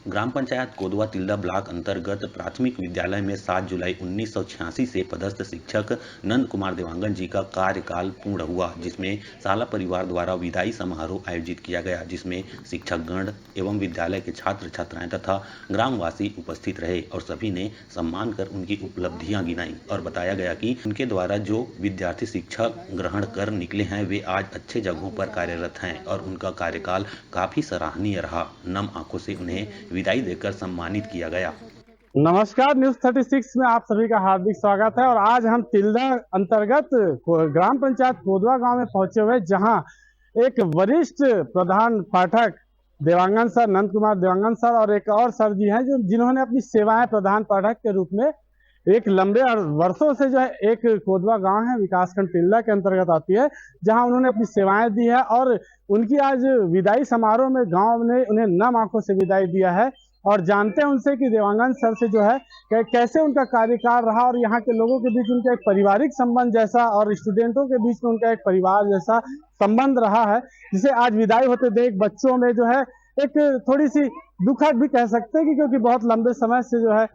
ग्राम panchayat कोदवा Tilda block अंतर्गत प्राथमिक विद्यालय में 7 जुलाई 1986 से पदस्थ शिक्षक नंद कुमार देवांगन जी का कार्यकाल पूर्ण हुआ, जिसमें साला परिवार द्वारा विदाई समारोह आयोजित किया गया, जिसमें शिक्षकगण एवं विद्यालय के छात्र छात्राएं तथा ग्रामवासी उपस्थित रहे और सभी ने सम्मान कर उनकी उपलब्धियां गिनाई और बताया गया कि उनके द्वारा जो विद्यार्थी शिक्षा ग्रहण कर निकले हैं वे आज अच्छे जगहों पर कार्यरत हैं और उनका कार्यकाल काफी सराहनीय रहा। नम आंखों से उन्हें विदाई देकर सम्मानित किया गया। नमस्कार, न्यूज 36 में आप सभी का हार्दिक स्वागत है। और आज हम तिल्दा अंतर्गत ग्राम पंचायत कोदवा गांव में पहुंचे हुए, जहां एक वरिष्ठ प्रधान पाठक देवांगन सर, नंद कुमार देवांगन सर और एक और सर जी हैं जिन्होंने अपनी सेवाएं प्रधान पाठक के रूप में एक लंबे और वर्षों से जो है, एक कोदवा गांव है विकासखंड तिल्दा के अंतर्गत आती है, जहां उन्होंने अपनी सेवाएं दी है और उनकी आज विदाई समारोह में गांव ने उन्हें नम आंखों से विदाई दिया है। और जानते हैं उनसे कि देवांगन सर से जो है कैसे उनका कार्यकाल रहा और यहाँ के लोगों के बीच उनका एक पारिवारिक संबंध जैसा और स्टूडेंटों के बीच में उनका एक परिवार जैसा संबंध रहा है, जिसे आज विदाई होते देख बच्चों में जो है एक थोड़ी सी दुखद भी कह सकते हैं, क्योंकि बहुत लंबे समय से जो है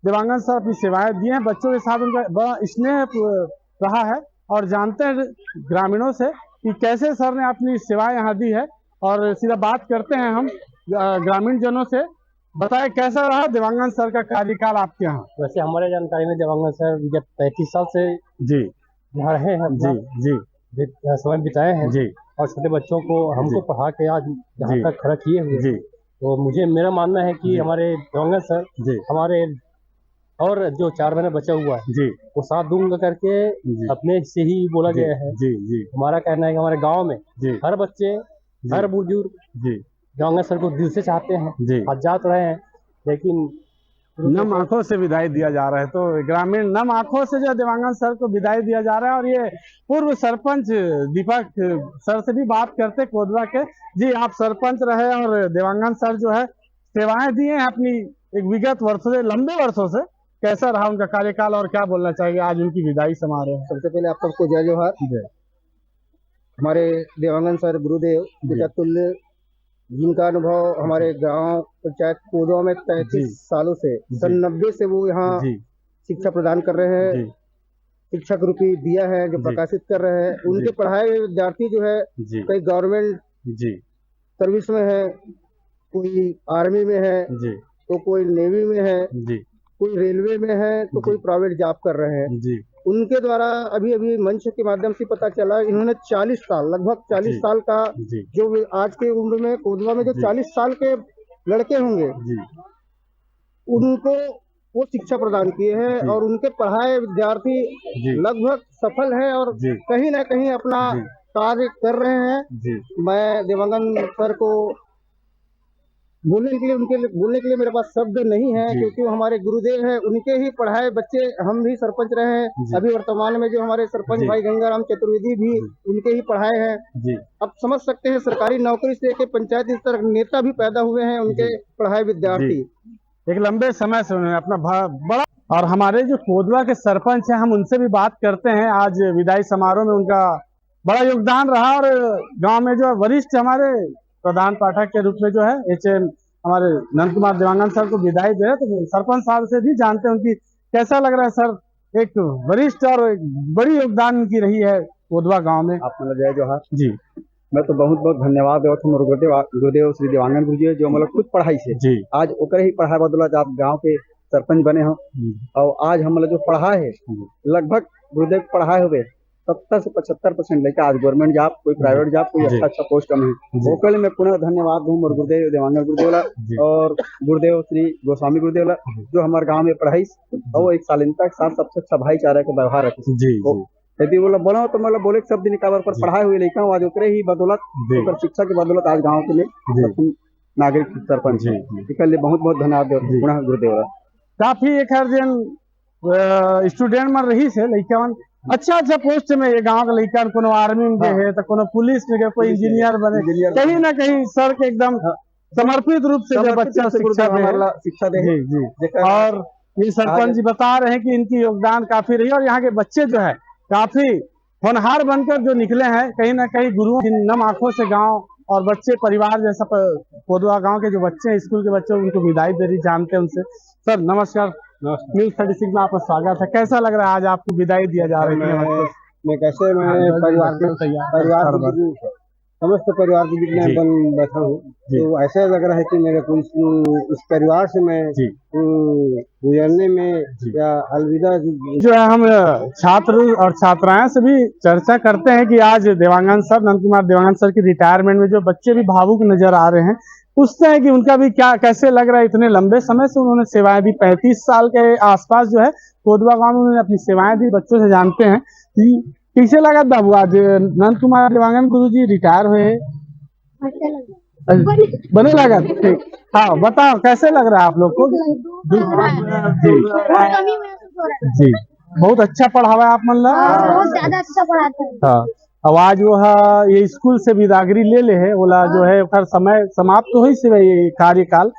देवांगन सर अपनी सेवाएं दी हैं, बच्चों के साथ उनका बड़ा स्नेह रहा है। और जानते हैं ग्रामीणों से कि कैसे सर ने अपनी सेवाएं यहाँ दी है, और सीधा बात करते हैं हम ग्रामीण जनों से। बताए कैसा रहा देवांगन सर का कार्यकाल आपके यहाँ? वैसे हमारे जानकारी में देवांगन सर जब 35 साल से जी यहाँ रहे हैं, जी समय बिताए हैं जी, और छोटे बच्चों को हमको पढ़ा के आज यहाँ तक खड़ा किए हुए जी। तो मेरा मानना है कि हमारे देवांगन सर जी हमारे और जो 4 महीने बचा हुआ है जी वो साथ दूंगा करके अपने से ही बोला गया है। जी जी हमारा कहना है कि हमारे गाँव में जी हर बच्चे, हर बुजुर्ग जी देवांगन सर को दिल से चाहते हैं, जी। आज जात रहे हैं, लेकिन नम आंखों से विदाई दिया जा रहा है। तो ग्रामीण नम आंखों से जो देवांगन सर को विदाई दिया जा रहा है। और ये पूर्व सरपंच दीपक सर से भी बात करते कोदवा के। जी, आप सरपंच रहे और देवांगन सर जो है सेवाएं दी हैं अपनी एक विगत वर्षों से, लंबे वर्षों से। कैसा रहा उनका कार्यकाल और क्या बोलना चाहिए आज उनकी विदाई समारोह? सबसे पहले आप सबको जय जोहार। हमारे देवांगन सर गुरुदेव तुल्य, जिनका अनुभव हमारे गांव पंचायत कोदवा में 33 सालों से, सन 90 से वो यहाँ शिक्षा प्रदान कर रहे हैं। शिक्षक रूपी दिया है जो प्रकाशित कर रहे हैं। उनके पढ़ाए हुए विद्यार्थी जो है कई गवर्नमेंट सर्विस में है, कोई आर्मी में है, तो कोई नेवी में है, कोई रेलवे में है, तो कोई प्राइवेट जॉब कर रहे हैं। उनके द्वारा अभी अभी मंच के माध्यम से पता चला, इन्होंने 40 साल, लगभग 40 साल का, जो आज के उम्र में कोदवा में जो 40 साल के लड़के होंगे उनको वो शिक्षा प्रदान किए हैं और उनके पढ़ाए विद्यार्थी लगभग सफल हैं और कहीं ना कहीं अपना कार्य कर रहे हैं। मैं देवांगन सर को बोलने के लिए मेरे पास शब्द नहीं है, क्योंकि वो हमारे गुरुदेव हैं। उनके ही पढ़ाए बच्चे हम भी सरपंच रहे हैं। अभी वर्तमान में जो हमारे सरपंच भाई गंगाराम चतुर्वेदी भी उनके ही पढ़ाए हैं। अब समझ सकते हैं सरकारी नौकरी से लेकर पंचायत स्तर नेता भी पैदा हुए हैं उनके पढ़ाए विद्यार्थी। एक लंबे समय से उन्होंने अपना बड़ा। और हमारे जो कोदवा के सरपंच हैं, हम उनसे भी बात करते हैं। आज विदाई समारोह में उनका बड़ा योगदान रहा और गाँव में जो वरिष्ठ हमारे प्रधान पाठक के रूप में जो है HM हमारे नंद कुमार देवांगन सर को विदाई दे रहे, तो सरपंच साहब से भी जानते हैं उनकी कैसा लग रहा है। सर, एक वरिष्ठ और एक बड़ी योगदान उनकी रही है कोदवा गांव में। आप मतलब जय जोहार जी। मैं तो बहुत बहुत धन्यवाद देवत गुरुदेव श्री देवांगन गुरु जी, जो मतलब खुद पढ़ाई से जी आज ओकरे ही पढ़ाई बदौलत आप गाँव के सरपंच बने हो। और आज हम जो पढ़ाए है लगभग गुरुदेव पढ़ाए हुए 70 से 75% लेकर आज गवर्नमेंट जॉब, कोई प्राइवेट जॉब, कोई अच्छा पोस्ट में है। वो मैं पुनः धन्यवाद दूं और गुरुदेव देवांगन गुरुदेव और गुरुदेव श्री गोस्वामी गुरुदेव जो हमारे गांव में पढ़ाई और वो एक शालीनता के साथ सबसे अच्छा भाईचारा का व्यवहार रखे। यदि बोलो तो मतलब बोले शब्द निकाल पर पढ़ाए हुए लेकर आज ओकरे ही बदौलत शिक्षा की बदौलत आज गाँव के लिए नागरिक सरपंच इसके लिए बहुत बहुत धन्यवाद पुनः गुरुदेव। काफी एक स्टूडेंट में रही से लड़का अच्छा पोस्ट में, ये गांव का लड़का कोनो आर्मी में है तो कोनो पुलिस में, कोई इंजीनियर बने, कहीं ना कहीं सर के एकदम समर्पित रूप से जो बच्चा शिक्षा दे। और ये सरपंच जी बता रहे हैं कि इनकी योगदान काफी रही और यहाँ के बच्चे जो है काफी होनहार बनकर जो निकले हैं, कहीं ना कहीं गुरुओं की नम आंखों से गांव और बच्चे परिवार जैसा कोदवा गांव के जो बच्चे हैं, स्कूल के बच्चे, उनको विदाई दे रही, जानते हैं उनसे। सर नमस्कार, न्यूज़ 36 में आपका स्वागत है। कैसा लग रहा है आज आपको विदाई दिया जा रहा है? मैं परिवार के समस्त परिवार के बीच में बन बैठा हूँ, तो ऐसा लग रहा है कि मेरे को इस परिवार से मैं गुजरने में या अलविदा जो है, हम छात्र और छात्राएं से भी चर्चा करते हैं कि आज देवांगन सर, नंद कुमार देवांगन सर की रिटायरमेंट में जो बच्चे भी भावुक नजर आ रहे हैं, पूछते हैं कि उनका भी क्या कैसे लग रहा है। इतने लंबे समय से उन्होंने सेवाएं दी, 35 साल के आसपास जो है कोदवा गांव में उन्होंने अपनी सेवाएं दी, बच्चों से जानते हैं। कैसे लगा बाबू आज नंद कुमार देवांगन गुरु जी रिटायर हुए हैं? बने लगा, ठीक। हाँ बताओ कैसे लग रहा है आप लोग को? जी बहुत अच्छा पढ़ावा आप मन ला, बहुत ज्यादा अच्छा पढ़ाते हैं। हाँ। अब आज वो ये स्कूल से विदागरी ले ले है, बोला जो है हर समय समाप्त तो ही से ये कार्यकाल,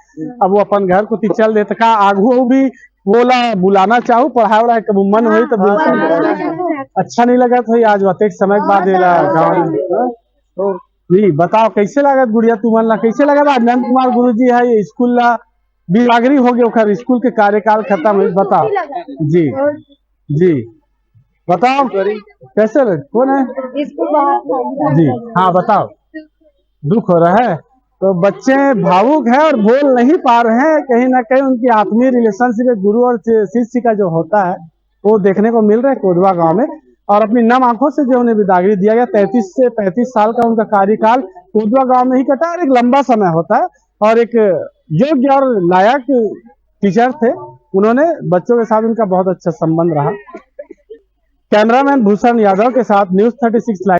अब वो अपन घर को चल देते का आगू भी बोला बुलाना चाहूँ, पढ़ाई वढ़ाई कब मन हुई तो बिल्कुल अच्छा नहीं लगा था। आज अतेक समय के बाद गाँव तो जी बताओ कैसे लगा गुड़िया तुमन ला, कैसे लगा नंद कुमार गुरु जी है ये स्कूल ला विदागरी हो गया, स्कूल के कार्यकाल खत्म है, बताओ जी जी बताओ कैसे लगे? कौन है जी? हाँ बताओ, दुख हो रहा है तो बच्चे भावुक हैं और बोल नहीं पा रहे हैं, कहीं ना कहीं उनकी आत्मीय रिलेशनशिप गुरु और शिष्य का जो होता है वो देखने को मिल रहा है कोदवा गांव में। और अपनी नम आंखों से जो उन्हें विदागरी दिया गया, 33 से 35 साल का उनका कार्यकाल कोदवा गांव में ही कटा, और एक लंबा समय होता है, और एक योग्य और लायक टीचर थे। उन्होंने बच्चों के साथ उनका बहुत अच्छा संबंध रहा। कैमरामैन भूषण यादव के साथ न्यूज़ 36 लाइव।